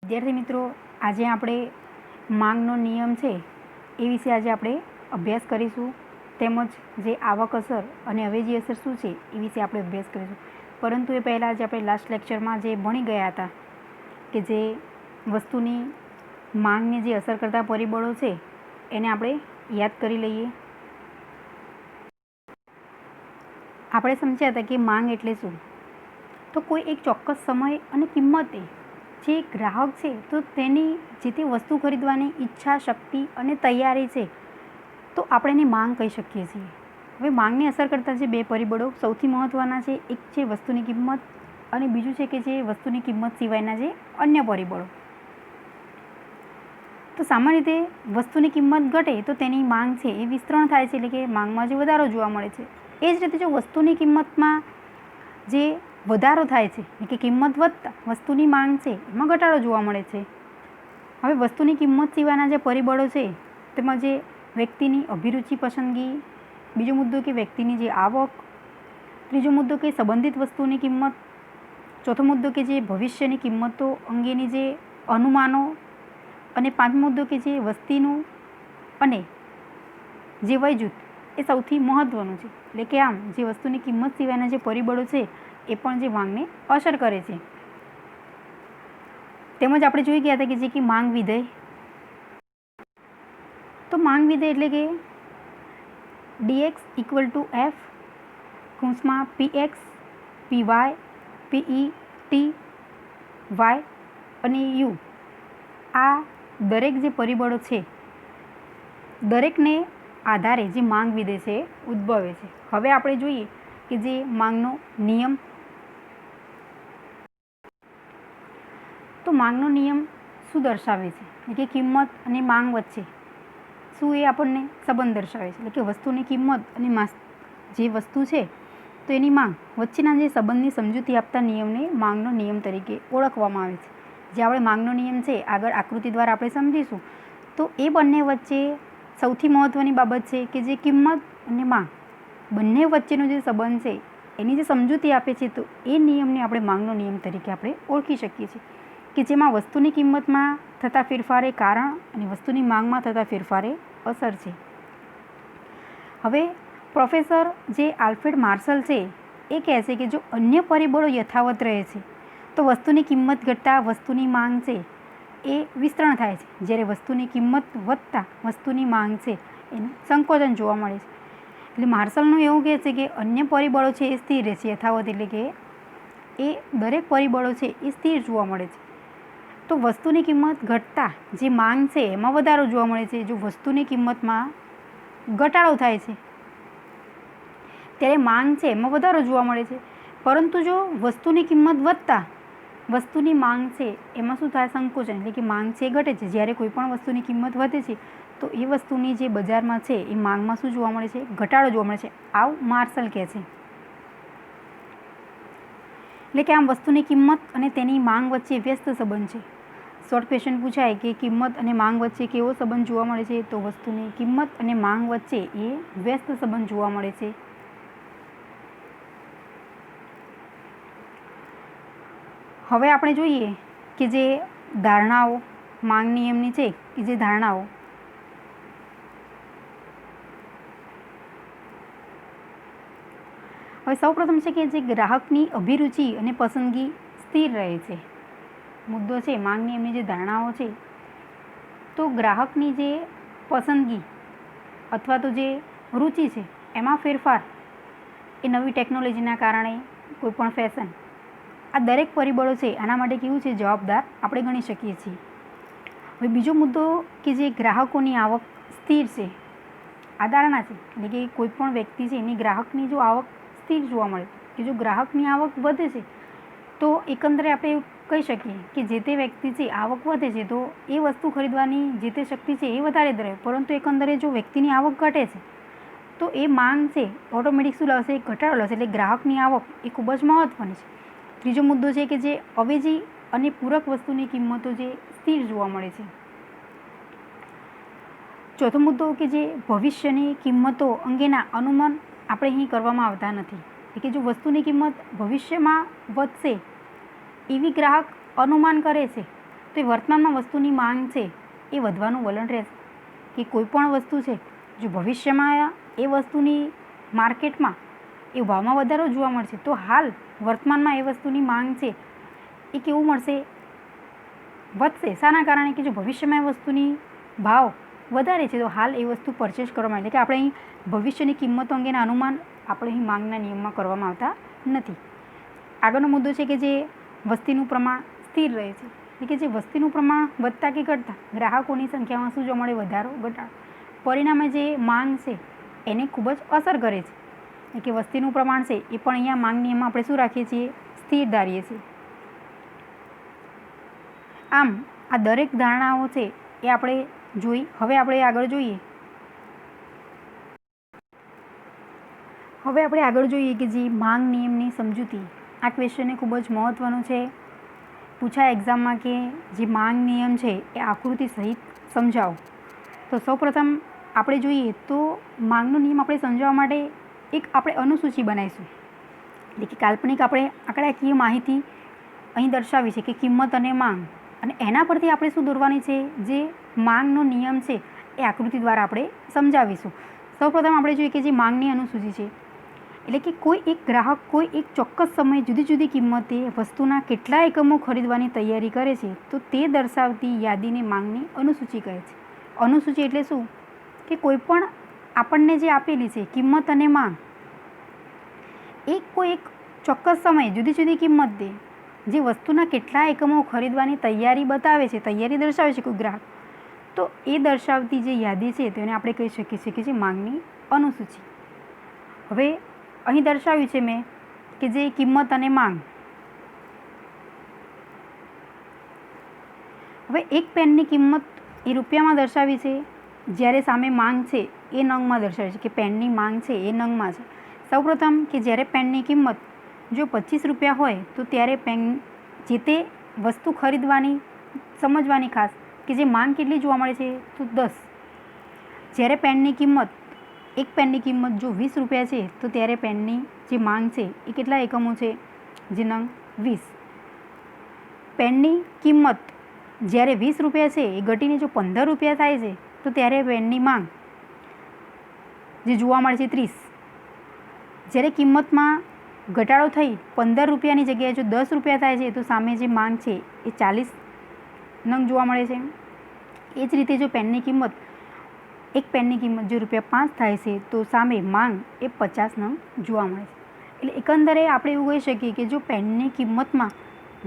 વિદ્યાર્થી મિત્રો, આજે આપણે માંગનો નિયમ છે એ વિશે આજે આપણે અભ્યાસ કરીશું. તેમજ જે આવક અસર અને અવેજી અસર શું છે એ વિશે આપણે અભ્યાસ કરીશું. પરંતુ એ પહેલાં આજે આપણે લાસ્ટ લેક્ચરમાં જે ભણી ગયા હતા કે જે વસ્તુની માંગને જે અસર કરતા પરિબળો છે એને આપણે યાદ કરી લઈએ. આપણે સમજ્યા હતા કે માંગ એટલે શું, તો કોઈ એક ચોક્કસ સમય અને કિંમતે જે ગ્રાહક છે તો તેની જે તે વસ્તુ ખરીદવાની ઈચ્છા, શક્તિ અને તૈયારી છે તો આપણે એની માંગ કહી શકીએ છીએ. હવે માંગને અસર કરતા જે બે પરિબળો સૌથી મહત્ત્વના છે, એક છે વસ્તુની કિંમત અને બીજું છે કે જે વસ્તુની કિંમત સિવાયના જે અન્ય પરિબળો. તો સામાન્ય રીતે વસ્તુની કિંમત ઘટે તો તેની માંગ છે એ વિસ્તરણ થાય છે, એટલે કે માંગમાં જે વધારો જોવા મળે છે. એ જ રીતે જો વસ્તુની કિંમતમાં જે વધારો થાય છે એટલે કે કિંમત વધતા વસ્તુની માંગ છે એમાં ઘટાડો જોવા મળે છે. હવે વસ્તુની કિંમત સિવાયના જે પરિબળો છે તેમાં જે વ્યક્તિની અભિરુચિ, પસંદગી, બીજો મુદ્દો કે વ્યક્તિની જે આવક, ત્રીજો મુદ્દો કે સંબંધિત વસ્તુની કિંમત, ચોથો મુદ્દો કે જે ભવિષ્યની કિંમતો અંગેની જે અનુમાનો, અને પાંચમો મુદ્દો કે જે વસ્તીનું અને જે વય જૂથ એ સૌથી મહત્ત્વનું છે. એટલે કે આમ જે વસ્તુની કિંમત સિવાયના જે પરિબળો છે એ પણ જે માંગને અસર કરે છે. તેમજ આપણે જોઈ ગયા હતા કે જે કે માંગ વિધેય. તો માંગ વિધેય એટલે કે dx ઇક્વલ ટુ f કૌંસમાં px, py, pe, t, y અને u, આ દરેક જે પરિબળો છે દરેકને આધારે જે માંગ વિધેય છે ઉદ્ભવે છે. હવે આપણે જોઈએ કે જે માંગનો નિયમ. તો માંગનો નિયમ શું દર્શાવે છે, એટલે કે કિંમત અને માંગ વચ્ચે શું એ આપણને સંબંધ દર્શાવે છે. એટલે કે વસ્તુની કિંમત અને જે વસ્તુ છે તો એની માંગ વચ્ચેના જે સંબંધની સમજૂતી આપતા નિયમને માંગનો નિયમ તરીકે ઓળખવામાં આવે છે. જે આપણે માંગનો નિયમ છે આગળ આકૃતિ દ્વારા આપણે સમજીશું. તો એ બંને વચ્ચે સૌથી મહત્ત્વની બાબત છે કે જે કિંમત અને માંગ બંને વચ્ચેનો જે સંબંધ છે એની જે સમજૂતી આપે છે તો એ નિયમને આપણે માંગનો નિયમ તરીકે આપણે ઓળખી શકીએ છીએ, કે જેમાં વસ્તુની કિંમતમાં થતા ફેરફારે કારણ અને વસ્તુની માંગમાં થતા ફેરફારે અસર છે. હવે પ્રોફેસર જે આલ્ફ્રેડ માર્શલ છે એ કહે છે કે જો અન્ય પરિબળો યથાવત રહે છે તો વસ્તુની કિંમત ઘટતા વસ્તુની માંગ છે એ વિસ્તરણ થાય છે, જ્યારે વસ્તુની કિંમત વધતા વસ્તુની માંગ છે એનું સંકોચન જોવા મળે છે. એટલે માર્શલનું એવું કહે છે કે અન્ય પરિબળો છે એ સ્થિર રહે છે, યથાવત એટલે કે એ દરેક પરિબળો છે એ સ્થિર જોવા મળે છે. તો વસ્તુની કિંમત ઘટતા જે માંગ છે એમાં વધારો જોવા મળે છે. જો વસ્તુની કિંમતમાં ઘટાડો થાય છે ત્યારે માંગ છે એમાં વધારો જોવા મળે છે. પરંતુ જો વસ્તુની કિંમત વધતા વસ્તુની માંગ છે એમાં શું થાય, સંકોચન, એટલે કે માંગ છે ઘટે છે. જ્યારે કોઈ પણ વસ્તુની કિંમત વધે છે તો એ વસ્તુની જે બજારમાં છે એ માંગમાં શું જોવા મળે છે, ઘટાડો જોવા મળે છે. આવું માર્શલ કહે છે. એટલે કે આમ વસ્તુની કિંમત અને તેની માંગ વચ્ચે વ્યસ્ત સંબંધ છે. શોર્ટ ક્વેશ્ચન પૂછાય કે કિંમત અને માંગ વચ્ચે કેવો સંબંધ જોવા મળે છે, તો વસ્તુની કિંમત અને માંગ વચ્ચે એ વ્યસ્ત સંબંધ જોવા મળે છે. હવે આપણે જોઈએ કે જે ધારણાઓ માંગ નિયમની છે કે જે ધારણાઓ, હવે સૌપ્રથમ છે કે જે ગ્રાહકની અભિરુચિ અને પસંદગી સ્થિર રહે છે. મુદ્દો છે માંગ નિયમની જે ધારણાઓ છે તો ગ્રાહકની જે પસંદગી અથવા તો જે રુચિ છે એમાં ફેરફાર એ નવી ટેકનોલોજીના કારણે, કોઈપણ ફેશન, આ દરેક પરિબળો છે આના માટે કેવું છે, જવાબદાર આપણે ગણી શકીએ છીએ. હવે બીજો મુદ્દો કે જે ગ્રાહકોની આવક સ્થિર છે, આ ધારણા છે. એટલે કે કોઈ પણ વ્યક્તિ છે એની ગ્રાહકની જો આવક સ્થિર જોવા મળે કે જો ગ્રાહકની આવક વધે છે તો એકંદરે આપણે એવું કહી શકીએ કે જે તે વ્યક્તિ છે આવક વધે છે તો એ વસ્તુ ખરીદવાની જે તે શક્તિ છે એ વધારે જ રહે. પરંતુ એકંદરે જો વ્યક્તિની આવક ઘટે છે તો એ માંગ છે ઓટોમેટિક શું લાવશે, ઘટાડો લાવશે. એટલે ગ્રાહકની આવક એ ખૂબ જ મહત્ત્વની છે. ત્રીજો મુદ્દો છે કે જે અવેજી અને પૂરક વસ્તુની કિંમતો જે સ્થિર જોવા મળે છે. ચોથો મુદ્દો કે જે ભવિષ્યની કિંમતો અંગેના અનુમાન આપણે અહીં કરવામાં આવતા નથી. એટલે કે જો વસ્તુની કિંમત ભવિષ્યમાં વધશે એવી ગ્રાહક અનુમાન કરે છે તો એ વર્તમાનમાં વસ્તુની માંગ છે એ વધવાનું વલણ રહેશે. કે કોઈ પણ વસ્તુ છે જો ભવિષ્યમાં એ વસ્તુની માર્કેટમાં એ ભાવમાં વધારો જોવા મળશે તો હાલ વર્તમાનમાં એ વસ્તુની માંગ છે એ કેવું મળશે, વધશે. શાના કારણે કે જો ભવિષ્યમાં એ વસ્તુની ભાવ વધારે છે તો હાલ એ વસ્તુ પરચેસ કરવામાં એટલે કે આપણે અહીં ભવિષ્યની કિંમતો અંગેના અનુમાન આપણે અહીં માંગના નિયમમાં કરવામાં આવતા નથી. આગળનો મુદ્દો છે કે જે વસ્તીનું પ્રમાણ સ્થિર રહે છે. એટલે કે જે વસ્તીનું પ્રમાણ વધતા કે ઘટતા ગ્રાહકોની સંખ્યામાં શું જોવા મળે, વધારો ઘટાડો. પરિણામે જે માંગ છે એને ખૂબ જ અસર કરે છે. એટલે કે વસ્તીનું પ્રમાણ છે એ પણ અહીંયા માંગ નિયમમાં આપણે શું રાખીએ છીએ, સ્થિર ધારીએ છીએ. આમ આ દરેક ધારણાઓ છે એ આપણે જોઈ. હવે આપણે આગળ જોઈએ કે જે માંગ નિયમની સમજૂતી. આ ક્વેશ્ચન ખૂબ જ મહત્ત્વનું છે. પૂછાય એક્ઝામમાં કે જે માંગ નિયમ છે એ આકૃતિ સહિત સમજાવો. તો સૌપ્રથમ આપણે જોઈએ તો માંગનો નિયમ આપણે સમજાવવા માટે એક આપણે અનુસૂચિ બનાવીશું. એટલે કે કાલ્પનિક આપણે આંકડાકીય માહિતી અહીં દર્શાવી છે કે કિંમત અને માંગ, અને એના પરથી આપણે શું દોરવાની છે, જે માંગનો નિયમ છે એ આકૃતિ દ્વારા આપણે સમજાવીશું. સૌપ્રથમ આપણે જોઈએ કે જે માંગની અનુસૂચિ છે એટલે કે કોઈ એક ગ્રાહક કોઈ એક ચોક્કસ સમયે જુદી જુદી કિંમતે વસ્તુના કેટલા એકમો ખરીદવાની તૈયારી કરે છે તો તે દર્શાવતી યાદીને માંગની અનુસૂચિ કહે છે. અનુસૂચિ એટલે શું કે કોઈ પણ આપણને જે આપેલી છે કિંમત અને માંગ, કોઈ એક ચોક્કસ સમયે જુદી જુદી કિંમતે જે વસ્તુના કેટલા એકમો ખરીદવાની તૈયારી બતાવે છે, તૈયારી દર્શાવે છે કોઈ ગ્રાહક, તો એ દર્શાવતી જે યાદી છે તેને આપણે કહી શકીએ છીએ કે જે માંગની અનુસૂચિ. હવે અહીં દર્શાવ્યું છે મેં કે જે કિંમત અને માંગ. હવે એક પેનની કિંમત એ રૂપિયામાં દર્શાવી છે, જ્યારે સામે માંગ છે એ નંગમાં દર્શાવી છે કે પેનની માંગ છે એ નંગમાં છે. સૌપ્રથમ કે જ્યારે પેનની કિંમત જો 25 રૂપિયા હોય તો ત્યારે પેન જે તે વસ્તુ ખરીદવાની સમજવાની ખાસ કે જે માંગ કેટલી જોવા મળે છે તો 10. જ્યારે પેનની કિંમત એક પેનની કિંમત જો 20 રૂપિયા છે તો ત્યારે પેનની જે માંગ છે એ કેટલા એકમો છે, જે નંગ 20. પેનની કિંમત જ્યારે 20 રૂપિયા છે એ ઘટીને જો 15 રૂપિયા થાય છે તો ત્યારે પેનની માંગ જે જોવા મળે છે 30. જ્યારે કિંમતમાં ઘટાડો થઈ 15 રૂપિયાની જગ્યાએ જો 10 રૂપિયા થાય છે તો સામે જે માંગ છે એ 40 નંગ જોવા મળે છે. એ જ રીતે જો પેનની કિંમત એક પેનની કિંમત જો ₹5 થાય છે તો સામે માંગ એ 50 નંગ જોવા મળે છે. એટલે એકંદરે આપણે એવું કહી શકીએ કે જો પેનની કિંમતમાં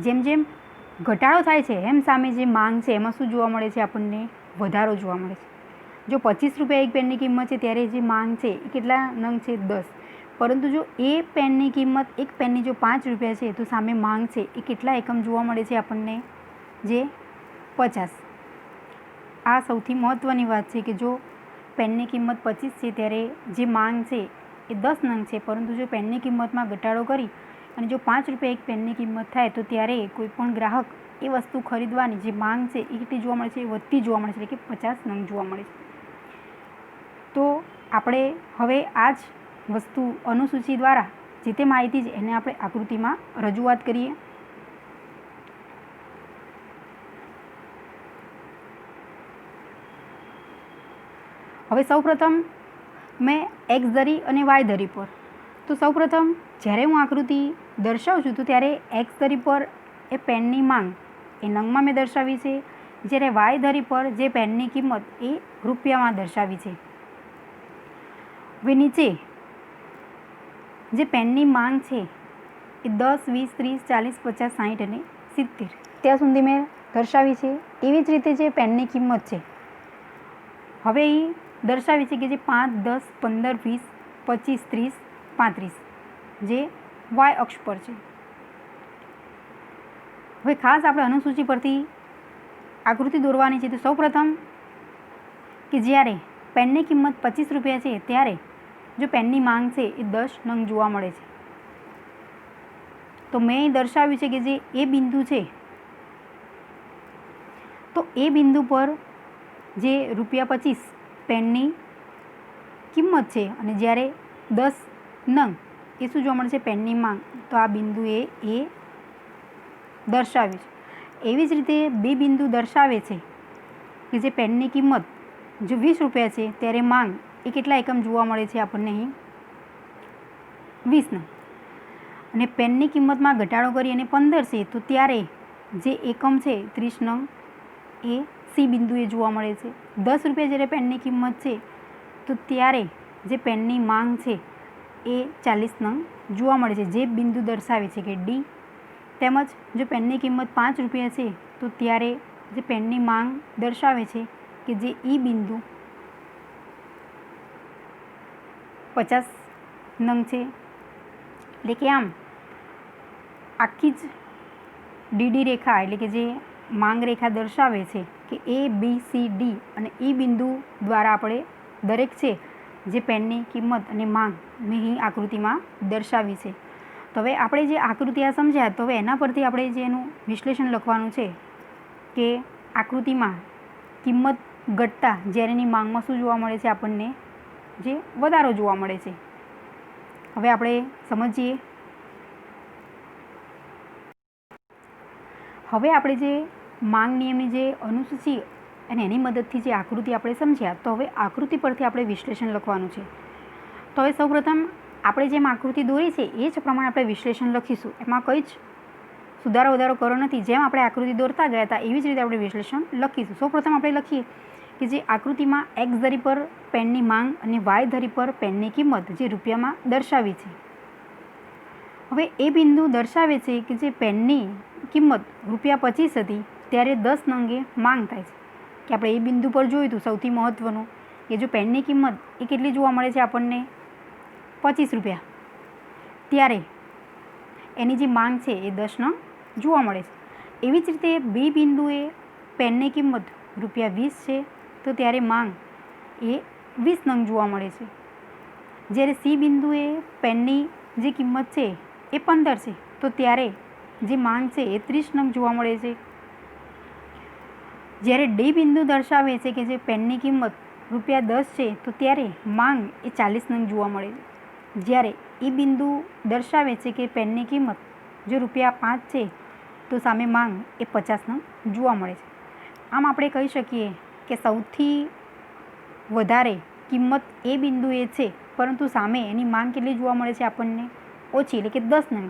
જેમ જેમ ઘટાડો થાય છે એમ સામે જે માંગ છે એમાં શું જોવા મળે છે, આપણને વધારો જોવા મળે છે. જો 25 રૂપિયા એક પેનની કિંમત છે ત્યારે જે માંગ છે એ કેટલા નંગ છે, 10. પરંતુ જો એ પેનની કિંમત એક પેનની જો 5 રૂપિયા છે તો સામે માંગ છે એ કેટલા એકમ જોવા મળે છે આપણને, જે 50. આ સૌથી મહત્ત્વની વાત છે કે જો પેનની કિંમત 25 છે ત્યારે જે માંગ છે એ 10 નંગ છે, પરંતુ જો પેનની કિંમતમાં ઘટાડો કરી અને જો 5 રૂપિયા એક પેનની કિંમત થાય તો ત્યારે કોઈ પણ ગ્રાહક એ વસ્તુ ખરીદવાની જે માંગ છે એ કેટલી જોવા મળે છે, એ વધતી જોવા મળે છે, એટલે કે 50 નંગ જોવા મળે છે. તો આપણે હવે આ જ વસ્તુ અનુસૂચિ દ્વારા જે તે માહિતી છે એને આપણે આકૃતિમાં રજૂઆત કરીએ. હવે સૌપ્રથમ મેં એક્સ ધરી અને વાય ધરી પર. તો સૌપ્રથમ જ્યારે હું આકૃતિ દર્શાવું છું તો ત્યારે એક્સ ધરી પર એ પેનની માંગ એ નંગમાં મેં દર્શાવી છે, જ્યારે વાય ધરી પર જે પેનની કિંમત એ રૂપિયામાં દર્શાવી છે. હવે નીચે જે પેનની માંગ છે એ 10, 20, 30, 40, 50, 60 અને 70 ત્યાં સુધી મેં દર્શાવી છે. એવી જ રીતે જે પેનની કિંમત છે હવે અહીં દર્શાવી છે કે જે 5, 10, 15, 20, 25, 30, 35 જે વાય અક્ષ પર છે. હવે ખાસ આપણે અનુસૂચિ પરથી આકૃતિ દોરવાની છે. તો સૌપ્રથમ કે જ્યારે પેનની કિંમત 25 રૂપિયા છે ત્યારે જો પેનની માંગ છે એ 10 નંગ જોવા મળે છે. તો મેં દર્શાવ્યું છે કે જે એ બિંદુ છે તો એ બિંદુ પર જે ₹25 પેનની કિંમત છે અને જ્યારે 10 નંગ એ શું જોવા મળે છે, પેનની માંગ, તો આ બિંદુએ એ દર્શાવ્યું છે. એવી જ રીતે બી બિંદુ દર્શાવે છે કે જે પેનની કિંમત જો 20 રૂપિયા છે ત્યારે માંગ એ કેટલા એકમ જોવા મળે છે આપણને અહીં 20 નંગ, અને પેનની કિંમતમાં ઘટાડો કરી અને 15 છે તો ત્યારે જે એકમ છે 30 નંગ એ સી બિંદુએ જોવા મળે છે. 10 રૂપિયા જ્યારે પેનની કિંમત છે તો ત્યારે જે પેનની માંગ છે એ 40 નંગ જોવા મળે છે, જે બિંદુ દર્શાવે છે કે ડી. તેમજ જો પેનની કિંમત 5 રૂપિયા છે તો ત્યારે જે પેનની માંગ દર્શાવે છે કે જે ઈ બિંદુ 50 નંગ છે. એટલે કે આમ આખી જ ડીડી રેખા એટલે કે જે માંગ રેખા દર્શાવે છે કે એ બી સી ડી અને ઈ બિંદુ દ્વારા આપણે દરેક છે જે પેનની કિંમત અને માંગ મેં અહીં આકૃતિમાં દર્શાવી છે. તો હવે આપણે જે આકૃતિ આ સમજ્યા તો હવે એના પરથી આપણે જે એનું વિશ્લેષણ લખવાનું છે કે આકૃતિમાં કિંમત ઘટતા જ્યારે એની માંગમાં શું જોવા મળે છે આપણને જે વધારો જોવા મળે છે. હવે આપણે સમજીએ. હવે આપણે જે માંગ નિયમની જે અનુસૂચિ અને એની મદદથી જે આકૃતિ આપણે સમજ્યા તો હવે આકૃતિ પરથી આપણે વિશ્લેષણ લખવાનું છે. તો હવે સૌપ્રથમ આપણે જેમ આકૃતિ દોરી છે એ જ પ્રમાણે આપણે વિશ્લેષણ લખીશું. એમાં કંઈ જ સુધારો વધારો કરો નથી. જેમ આપણે આકૃતિ દોરતા ગયા હતા એવી જ રીતે આપણે વિશ્લેષણ લખીશું. સૌપ્રથમ આપણે લખીએ કે જે આકૃતિમાં એક્સ ધરી પર પેનની માંગ અને વાય ધરી પર પેનની કિંમત જે રૂપિયામાં દર્શાવી છે. હવે એ બિંદુ દર્શાવે છે કે જે પેનની કિંમત ₹25 હતી ત્યારે 10 નંગે માંગ થાય છે. કે આપણે એ બિંદુ પર જોયું હતું સૌથી મહત્ત્વનું કે જો પેનની કિંમત એ કેટલી જોવા મળે છે આપણને 25 રૂપિયા, ત્યારે એની જે માંગ છે એ 10 નંગ જોવા મળે છે. એવી જ રીતે બી બિંદુએ પેનની કિંમત ₹20 છે તો ત્યારે માંગ એ 20 નંગ જોવા મળે છે. જ્યારે સી બિંદુએ પેનની જે કિંમત છે એ 15 છે તો ત્યારે જે માંગ છે એ 30 નંગ જોવા મળે છે. જ્યારે ડી બિંદુ દર્શાવે છે કે જે પેનની કિંમત ₹10 છે તો ત્યારે માંગ એ 40 નંગ જોવા મળે છે. જ્યારે ઈ બિંદુ દર્શાવે છે કે પેનની કિંમત જો ₹5 છે તો સામે માંગ એ 50 નંગ જોવા મળે છે. આમ આપણે કહી શકીએ કે સૌથી વધારે કિંમત એ બિંદુએ છે પરંતુ સામે એની માંગ કેટલી જોવા મળે છે આપણને ઓછી એટલે કે 10 નંગ.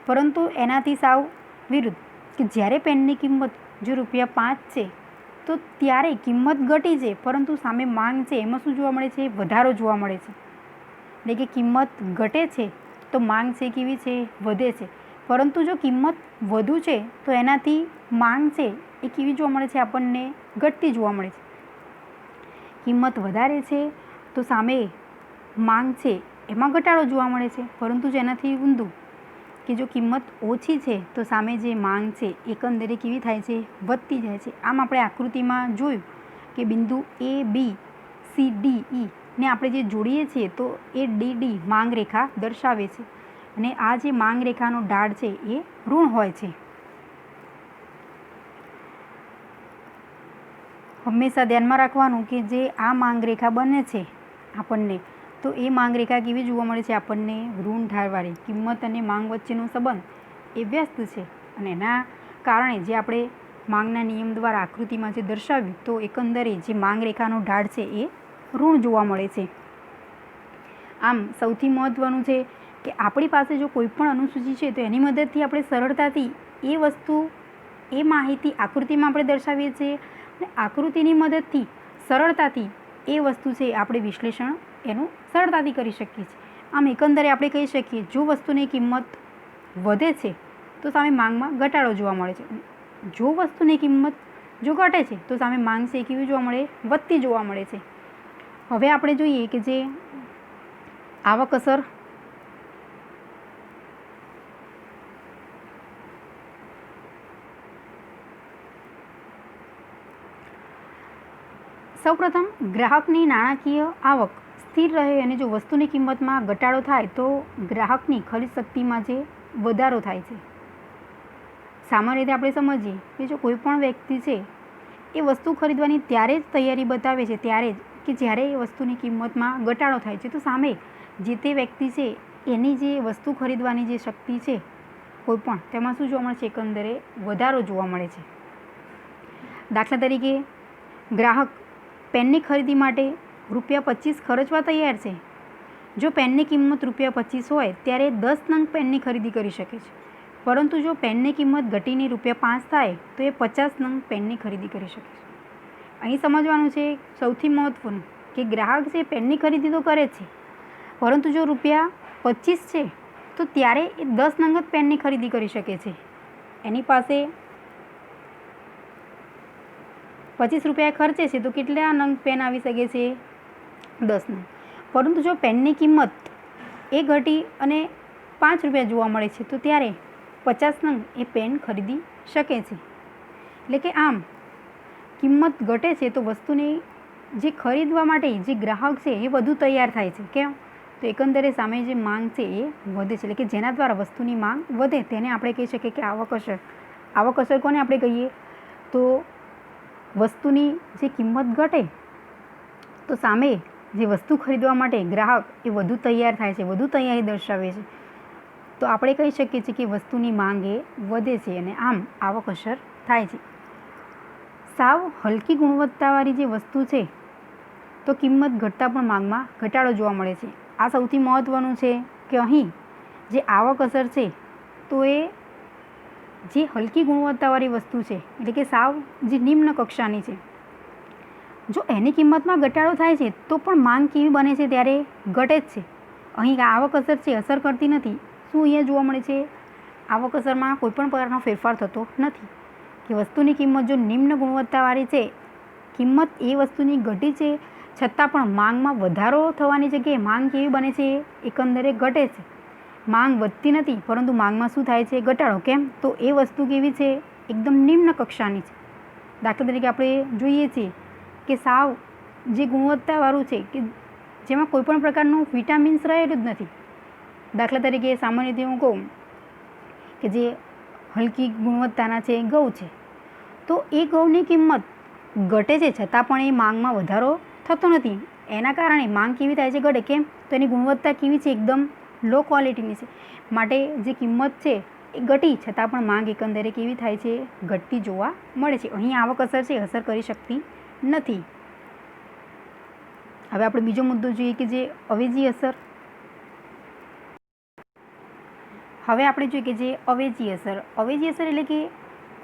પરંતુ એનાથી સાવ વિરુદ્ધ કે જ્યારે પેનની કિંમત જો ₹5 છે તો ત્યારે કિંમત ઘટી છે પરંતુ સામે માંગ છે એમાં શું જોવા મળે છે વધારો જોવા મળે છે. એટલે કે કિંમત ઘટે છે તો માંગ છે કેવી છે વધે છે. પરંતુ જો કિંમત વધુ છે તો એનાથી માંગ છે એ કેવી જોવા મળે છે આપણને ઘટતી જોવા મળે છે. કિંમત વધારે છે તો સામે માંગ છે એમાં ઘટાડો જોવા મળે છે. પરંતુ જો એનાથી ઊંધું કે જો કિંમત ઓછી છે તો સામે જે માંગ છે એકંદરે કેવી થાય છે વધતી જાય છે. આમ આપણે આકૃતિમાં જોયું કે બિંદુ એ બી સી ડી ઈ ને આપણે જે જોડીએ છીએ તો એ ડી ડી માંગ રેખા દર્શાવે છે અને આ જે માંગ રેખાનો ઢાળ છે એ ઋણ હોય છે. હંમેશા ધ્યાનમાં રાખવાનું કે જે આ માંગ રેખા બને છે આપણને તો એ માંગ રેખા કેવી જોવા મળે છે આપણને ઋણ ઢાળવાળી. કિંમત અને માંગ વચ્ચેનો સંબંધ એ વ્યસ્ત છે અને એના કારણે જે આપણે માંગના નિયમ દ્વારા આકૃતિમાં જે દર્શાવ્યું તો એકંદરે જે માંગ રેખાનો ઢાળ છે એ ઋણ જોવા મળે છે. આમ સૌથી મહત્ત્વનું છે કે આપણી પાસે જો કોઈ પણ અનુસૂચિ છે તો એની મદદથી આપણે સરળતાથી એ વસ્તુ એ માહિતી આકૃતિમાં આપણે દર્શાવીએ છીએ અને આકૃતિની મદદથી સરળતાથી એ વસ્તુ છે આપણે વિશ્લેષણ એનું સરળતાથી કરી શકીએ છીએ. આમ એકંદરે આપણે કહી શકીએ જો વસ્તુની કિંમત વધે છે તો સામે માંગમાં ઘટાડો જોવા મળે છે. જો વસ્તુની કિંમત જો ઘટે છે તો સામે માંગ છે કેવી જોવા મળે વધતી જોવા મળે છે. હવે આપણે જોઈએ કે જે આવક અસર સૌપ્રથમ ગ્રાહકની નાણાકીય આવક સ્થિર રહે અને જો વસ્તુની કિંમતમાં ઘટાડો થાય તો ગ્રાહકની ખરીદ શક્તિમાં જે વધારો થાય છે. સામાન્ય રીતે આપણે સમજીએ કે જો કોઈ પણ વ્યક્તિ છે એ વસ્તુ ખરીદવાની ત્યારે જ તૈયારી બતાવે છે ત્યારે જ કે જ્યારે એ વસ્તુની કિંમતમાં ઘટાડો થાય છે તો સામે જે તે વ્યક્તિ છે એની જે વસ્તુ ખરીદવાની જે શક્તિ છે કોઈ પણ તેમાં શું જોવા મળે છે? એકંદરે વધારો જોવા મળે છે. દાખલા તરીકે ગ્રાહક પેનની ખરીદી માટે ₹25 ખર્ચવા તૈયાર છે. જો પેનની કિંમત ₹25 હોય ત્યારે 10 નંગ પેનની ખરીદી કરી શકે છે. પરંતુ જો પેનની કિંમત ઘટીને ₹5 થાય તો એ 50 નંગ પેનની ખરીદી કરી શકે છે. અહીં સમજવાનું છે સૌથી મહત્ત્વનું કે ગ્રાહક છે પેનની ખરીદી તો કરે જ છે, પરંતુ જો ₹25 છે તો ત્યારે એ 10 નંગ જ પેનની ખરીદી કરી શકે છે. એની પાસે ₹25 ખર્ચે છે તો કેટલા નંગ પેન આવી શકે છે? 10 નંગ. પરંતુ જો પેનની કિંમત એ ઘટી અને ₹5 જોવા મળે છે તો ત્યારે 50 નંગ એ પેન ખરીદી શકે છે. એટલે કે આમ કિંમત ઘટે છે તો વસ્તુની જે ખરીદવા માટે જે ગ્રાહક છે એ વધુ તૈયાર થાય છે. કેમ? તો એકંદરે સામે જે માંગ છે એ વધે છે. એટલે કે જેના દ્વારા વસ્તુની માંગ વધે તેને આપણે કહી શકીએ કે આવક અસર. આવક અસર કોને આપણે કહીએ? તો વસ્તુની જે કિંમત ઘટે તો સામે જે વસ્તુ ખરીદવા માટે ગ્રાહક એ વધુ તૈયાર થાય છે, વધુ તૈયારી દર્શાવે છે. તો આપણે કહી શકીએ છીએ કે વસ્તુની માંગ એ વધે છે અને આમ આવક અસર થાય છે. સાવ હલકી ગુણવત્તાવાળી જે વસ્તુ છે તો કિંમત ઘટતા પણ માંગમાં ઘટાડો જોવા મળે છે. આ સૌથી મહત્ત્વનું છે કે અહીં જે આવક અસર છે તો એ જે હલકી ગુણવત્તાવાળી વસ્તુ છે એટલે કે સાવ જે નિમ્ન કક્ષાની છે, જો એની કિંમતમાં ઘટાડો થાય છે તો પણ માંગ કેવી બને છે? ત્યારે ઘટે જ છે. અહીં આવક અસર છે અસર કરતી નથી. શું અહીંયા જોવા મળે છે? આવક અસરમાં કોઈપણ પ્રકારનો ફેરફાર થતો નથી. કે વસ્તુની કિંમત જો નિમ્ન ગુણવત્તાવાળી છે, કિંમત એ વસ્તુની ઘટી છે છતાં પણ માંગમાં વધારો થવાની જગ્યાએ માંગ કેવી બને છે? એકંદરે ઘટે છે. માંગ વધતી નથી પરંતુ માંગમાં શું થાય છે? ઘટાડો. કેમ? તો એ વસ્તુ કેવી છે? એકદમ નિમ્ન કક્ષાની છે. દાખલા તરીકે આપણે જોઈએ છીએ કે સાવ જે ગુણવત્તાવાળું છે કે જેમાં કોઈપણ પ્રકારનું વિટામિન્સ રહેલું જ નથી. દાખલા તરીકે સામાન્ય રીતે હું કહું કે જે હલકી ગુણવત્તાના છે ઘઉં છે તો એ ઘઉંની કિંમત ઘટે છે છતાં પણ એ માંગમાં વધારો થતો નથી. એના કારણે માંગ કેવી થાય છે? ઘટે. કેમ? તો એની ગુણવત્તા કેવી છે? એકદમ લો ક્વોલિટીની છે. માટે જે કિંમત છે એ ઘટી છતાં પણ માંગ એકંદરે કેવી થાય છે? ઘટતી જોવા મળે છે. અહીં આવક અસર છે અસર કરી શકતી નથી. હવે આપણે બીજો મુદ્દો જોઈએ કે જે અવેજી અસર. હવે આપણે જોઈએ કે જે અવેજી અસર. અવેજી અસર એટલે કે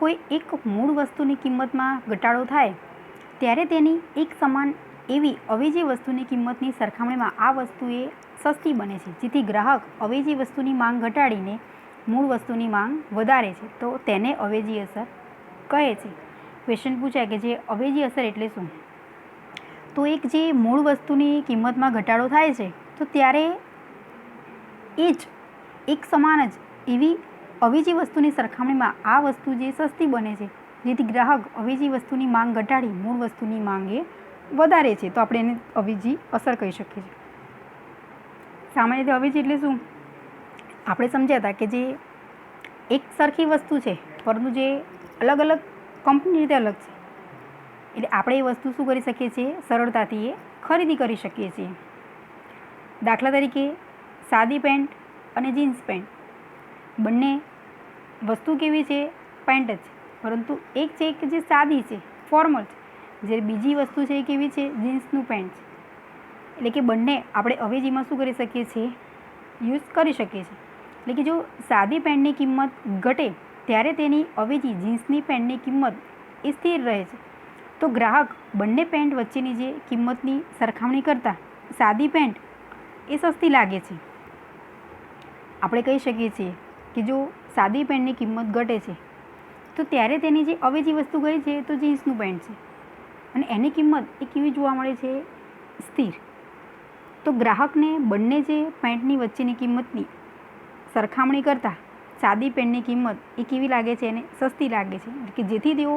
કોઈ એક મૂળ વસ્તુની કિંમતમાં ઘટાડો થાય ત્યારે તેની એક સમાન એવી અવેજી વસ્તુની કિંમતની સરખામણીમાં આ વસ્તુ એ સસ્તી બને છે, જેથી ગ્રાહક અવેજી વસ્તુની માંગ ઘટાડીને મૂળ વસ્તુની માંગ વધારે છે તો તેને અવેજી અસર કહે છે. ક્વેશ્ચન પૂછાય કે જે અવેજી અસર એટલે શું? તો એક જે મૂળ વસ્તુની કિંમતમાં ઘટાડો થાય છે તો ત્યારે એ જ એક સમાન જ એવી અવેજી વસ્તુની સરખામણીમાં આ વસ્તુ જે સસ્તી બને છે, જેથી ગ્રાહક અવેજી વસ્તુની માંગ ઘટાડી મૂળ વસ્તુની માંગ એ વધારે છે તો આપણે એને અવેજી અસર કહી શકીએ છીએ. સામાન્ય રીતે અવેજી એટલે શું? આપણે સમજ્યા હતા કે જે એક સરખી વસ્તુ છે પરંતુ જે અલગ અલગ કંપની રીતે અલગ છે, એટલે આપણે એ વસ્તુ શું કરી શકીએ છીએ? સરળતાથી એ ખરીદી કરી શકીએ છીએ. દાખલા તરીકે સાદી પેન્ટ અને જીન્સ પેન્ટ બંને વસ્તુ કેવી છે? પેન્ટ જ છે, પરંતુ એક છે કે જે સાદી છે, ફોર્મલ છે, જ્યારે બીજી વસ્તુ છે એ કેવી છે? જીન્સનું પેન્ટ છે. એટલે કે બંને આપણે અવેજીમાં શું કરી શકીએ છીએ? યુઝ કરી શકીએ છીએ. એટલે કે જો સાદી પેન્ટની કિંમત ઘટે ત્યારે તેની અવેજી જીન્સની પેન્ટની કિંમત એ સ્થિર રહે છે. તો ગ્રાહક બંને પેન્ટ વચ્ચેની જે કિંમતની સરખામણી કરતાં સાદી પેન્ટ એ સસ્તી લાગે છે. આપણે કહી શકીએ છીએ કે જો સાદી પેન્ટની કિંમત ઘટે છે તો ત્યારે તેની જે અવેજી વસ્તુ ગઈ છે તો જીન્સનું પેન્ટ છે અને એની કિંમત એ કેવી જોવા મળે છે? સ્થિર. તો ગ્રાહકને બંને જે પેન્ટની વચ્ચેની કિંમતની સરખામણી કરતાં સાદી પેન્ટની કિંમત એ કેવી લાગે છે? એને સસ્તી લાગે છે. કે જેથી તેઓ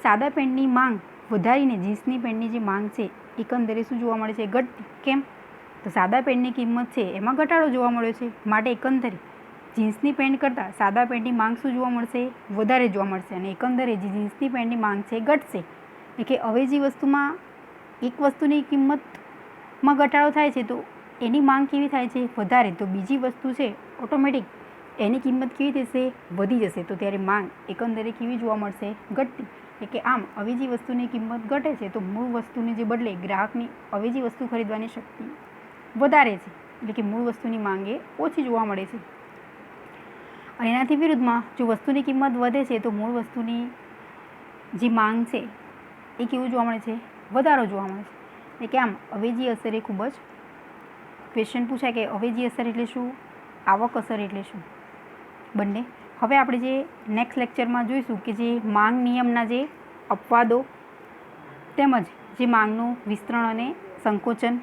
સાદા પેન્ટની માંગ વધારીને જીન્સની પેન્ટની જે માંગ છે એકંદરે શું જોવા મળે છે? ઘટતી. કેમ? તો સાદા પેન્ટની કિંમત છે એમાં ઘટાડો જોવા મળ્યો છે, માટે એકંદરે જીન્સની પેન્ટ કરતાં સાદા પેન્ટની માંગ શું જોવા મળશે? વધારે જોવા મળશે અને એકંદરે જે જીન્સની પેન્ટની માંગ છે ઘટશે. એટલે કે અવેજી વસ્તુમાં એક વસ્તુની કિંમતમાં ઘટાડો થાય છે તો એની માંગ કેવી થાય છે? વધારે. તો બીજી વસ્તુ છે ઓટોમેટિક એની કિંમત કેવી થશે? વધી જશે. તો ત્યારે માંગ એકંદરે કેવી જોવા મળશે? ઘટતી. એટલે કે આમ અવેજી વસ્તુની કિંમત ઘટે છે તો મૂળ વસ્તુને જે બદલે ગ્રાહકની અવેજી વસ્તુ ખરીદવાની શક્તિ વધારે છે. એટલે કે મૂળ વસ્તુની માંગ એ ઓછી જોવા મળે છે. અને એનાથી વિરુદ્ધમાં જો વસ્તુની કિંમત વધે છે તો મૂળ વસ્તુની જે માંગ છે એ કેવું જોવા મળે છે? વધારો જોવા મળે છે. એટલે કે આમ અવેજી અસર એ ખૂબ જ ક્વેશ્ચન પૂછાય કે અવેજી અસર એટલે શું? આવક અસર એટલે શું? બંને. હવે આપણે જે નેક્સ્ટ લેક્ચરમાં જોઈશું કે જે માંગ નિયમના જે અપવાદો તેમજ જે માંગનું વિસ્તરણ અને સંકોચન